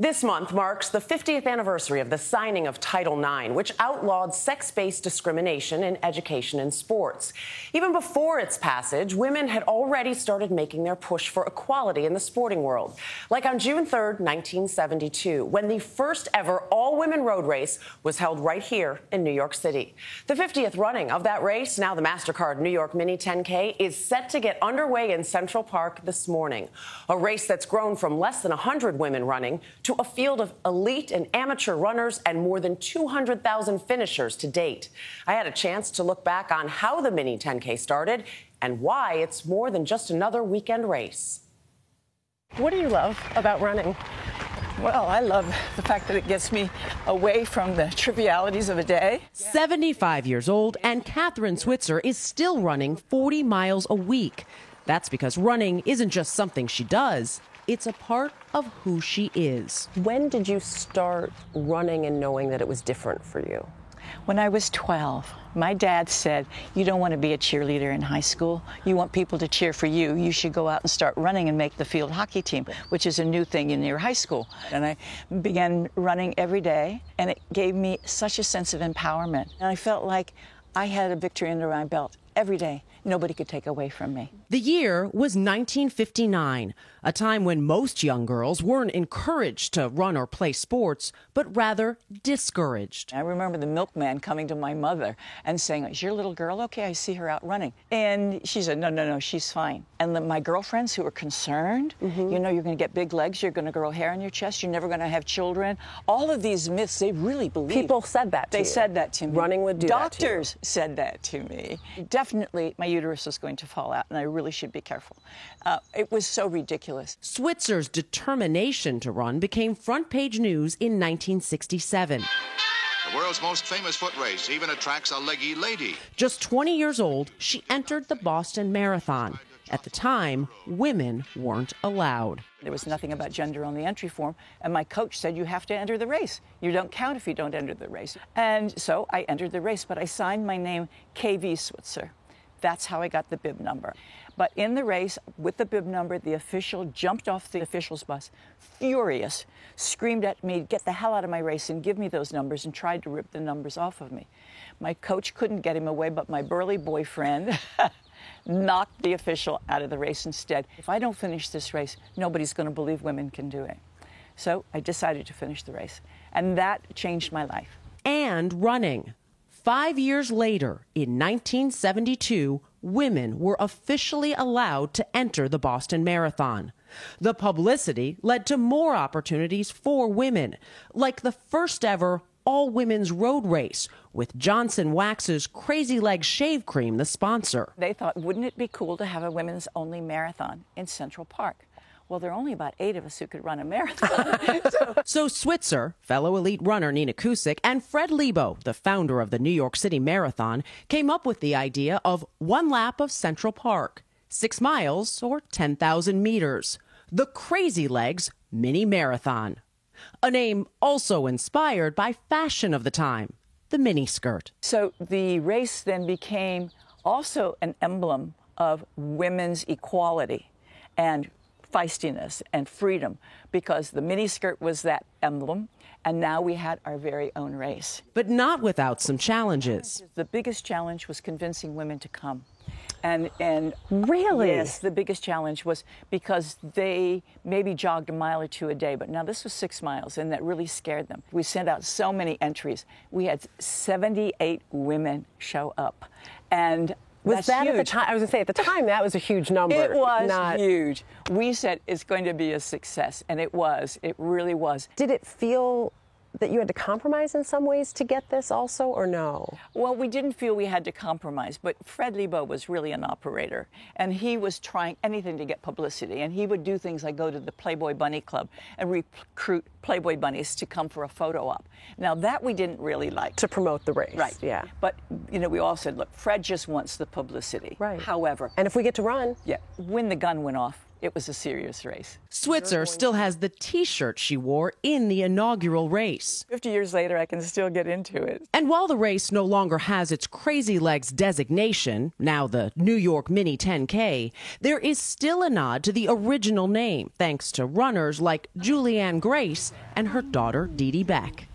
This month marks the 50th anniversary of the signing of Title IX, which outlawed sex-based discrimination in education and sports. Even before its passage, women had already started making their push for equality in the sporting world. Like on June 3rd, 1972, when the first ever all-women road race was held right here in New York City. The 50th running of that race, now the MasterCard New York Mini 10K, is set to get underway in Central Park this morning. A race that's grown from less than 100 women running to a field of elite and amateur runners and more than 200,000 finishers to date. I had a chance to look back on how the Mini 10K started and why it's more than just another weekend race. What do you love about running? Well, I love the fact that it gets me away from the trivialities of a day. 75 years old, and Kathrine Switzer is still running 40 miles a week. That's because running isn't just something she does. It's a part of who she is. When did you start running and knowing that it was different for you? When I was 12, my dad said, you don't want to be a cheerleader in high school. You want people to cheer for you. You should go out and start running and make the field hockey team, which is a new thing in your high school. And I began running every day, and it gave me such a sense of empowerment. And I felt like I had a victory under my belt every day. Nobody could take away from me. The year was 1959, a time when most young girls weren't encouraged to run or play sports, but rather discouraged. I remember the milkman coming to my mother and saying, is your little girl okay? I see her out running. And she said, no, she's fine. And my girlfriends who were concerned, you know, you're going to get big legs, you're going to grow hair on your chest, you're never going to have children. All of these myths, they really believed. People said that to you. They said that to me. Running would do that to you. Doctors said that to me. Definitely, my uterus was going to fall out, and I really should be careful. It was so ridiculous. Switzer's determination to run became front-page news in 1967. The world's most famous foot race even attracts a leggy lady. Just 20 years old, she entered the Boston Marathon. At the time, women weren't allowed. There was nothing about gender on the entry form, and my coach said, you have to enter the race. You don't count if you don't enter the race. And so I entered the race, but I signed my name KV Switzer. That's how I got the bib number. But in the race, with the bib number, the official jumped off the official's bus, furious, screamed at me, get the hell out of my race and give me those numbers, and tried to rip the numbers off of me. My coach couldn't get him away, but my burly boyfriend knocked the official out of the race instead. If I don't finish this race, nobody's going to believe women can do it. So I decided to finish the race, and that changed my life. And running. 5 years later, in 1972, women were officially allowed to enter the Boston Marathon. The publicity led to more opportunities for women, like the first ever all-women's road race, with Johnson Wax's Crazy Legs Shave Cream the sponsor. They thought, wouldn't it be cool to have a women's-only marathon in Central Park? Well, there are only about 8 of us who could run a marathon. So Switzer, fellow elite runner Nina Kusick, and Fred Lebo, the founder of the New York City Marathon, came up with the idea of one lap of Central Park, 6 miles or 10,000 meters. The Crazy Legs Mini Marathon. A name also inspired by fashion of the time, the miniskirt. So the race then became also an emblem of women's equality and feistiness and freedom, because the miniskirt was that emblem, and now we had our very own race. But not without some challenges. The biggest challenge was convincing women to come. And really? Yes, the biggest challenge was because they maybe jogged a mile or two a day, but now this was 6 miles, and that really scared them. We sent out so many entries. We had 78 women show up, and was that huge. At the time? I was going to say, at the time, that was a huge number. It was huge. We said it's going to be a success, and it was. It really was. Did it feel that you had to compromise in some ways to get this also, or no? Well, we didn't feel we had to compromise, but Fred Lebo was really an operator, and he was trying anything to get publicity, and he would do things like go to the Playboy Bunny Club and recruit Playboy bunnies to come for a photo op. Now, that we didn't really like. To promote the race. Right. Yeah. But, you know, we all said, look, Fred just wants the publicity. Right. However. And if we get to run. Yeah. When the gun went off, it was a serious race. Switzer still has the T-shirt she wore in the inaugural race. 50 years later, I can still get into it. And while the race no longer has its Crazy Legs designation, now the New York Mini 10K, there is still a nod to the original name, thanks to runners like Julianne Grace and her daughter Dee Dee Beck.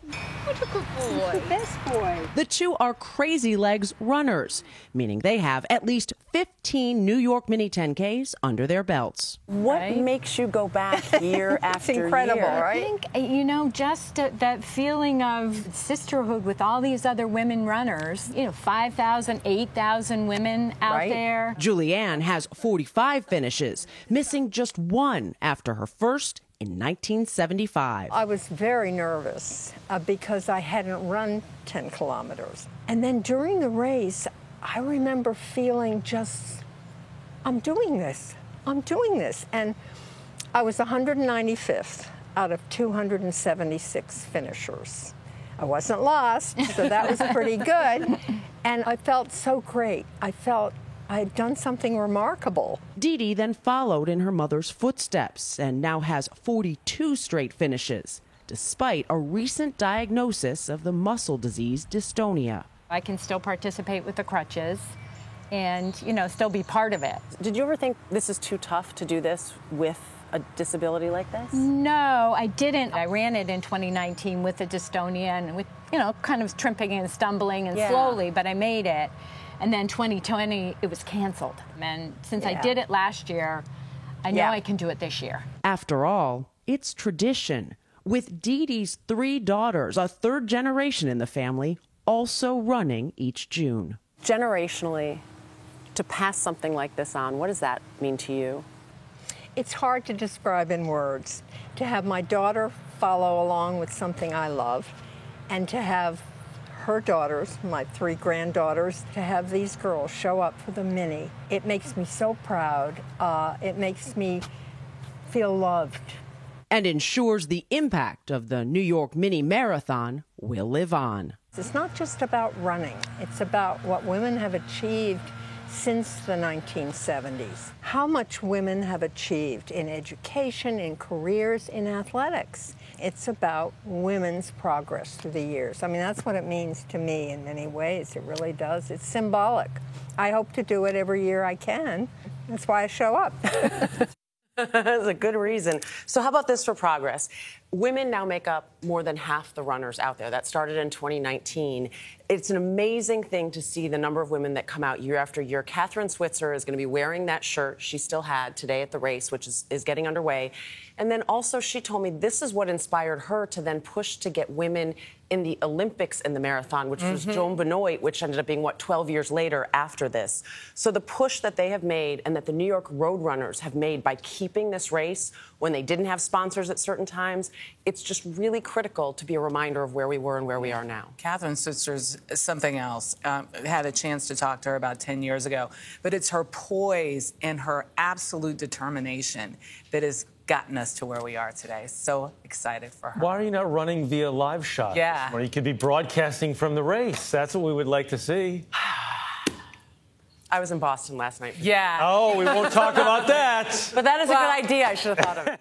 What a good boy. The best boy. The two are Crazy Legs runners, meaning they have at least 15 New York Mini 10Ks under their belts. What makes you go back year after year? It's incredible, I right? think, you know, just that feeling of sisterhood with all these other women runners, 5,000, 8,000 women out there. Julianne has 45 finishes, missing just one after her first in 1975. I was very nervous because I hadn't run 10 kilometers. And then during the race, I remember feeling just, I'm doing this. And I was 195th out of 276 finishers. I wasn't lost, so that was pretty good. And I felt so great. I felt I had done something remarkable. Dee Dee then followed in her mother's footsteps and now has 42 straight finishes, despite a recent diagnosis of the muscle disease dystonia. I can still participate with the crutches and, still be part of it. Did you ever think this is too tough to do this with a disability like this? No, I didn't. I ran it in 2019 with the dystonia and with, kind of tripping and stumbling and slowly, but I made it. And then 2020, it was canceled. And since I did it last year, I know I can do it this year. After all, it's tradition. With Dee Dee's 3 daughters, a third generation in the family, also running each June. Generationally, to pass something like this on, what does that mean to you? It's hard to describe in words. To have my daughter follow along with something I love, and to have her daughters, my 3 granddaughters, to have these girls show up for the Mini. It makes me so proud. It makes me feel loved. And ensures the impact of the New York Mini Marathon will live on. It's not just about running. It's about what women have achieved since the 1970s. How much women have achieved in education, in careers, in athletics. It's about women's progress through the years. I mean, that's what it means to me in many ways. It really does. It's symbolic. I hope to do it every year I can. That's why I show up. That's a good reason. So how about this for progress? Women now make up more than half the runners out there. That started in 2019. It's an amazing thing to see the number of women that come out year after year. Kathrine Switzer is going to be wearing that shirt she still had today at the race, which is getting underway. And then also she told me this is what inspired her to then push to get women in the Olympics in the marathon, which was Joan Benoit, which ended up being, 12 years later after this. So the push that they have made and that the New York Road Runners have made by keeping this race when they didn't have sponsors at certain times, it's just really critical to be a reminder of where we were and where we are now. Kathrine Switzer's something else. Had a chance to talk to her about 10 years ago, but it's her poise and her absolute determination that has gotten us to where we are today. So excited for her. Why are you not running via live shot? Yeah. Or you could be broadcasting from the race. That's what we would like to see. I was in Boston last night. Yeah. Oh, we won't talk about that. But that is a good idea. I should have thought of it.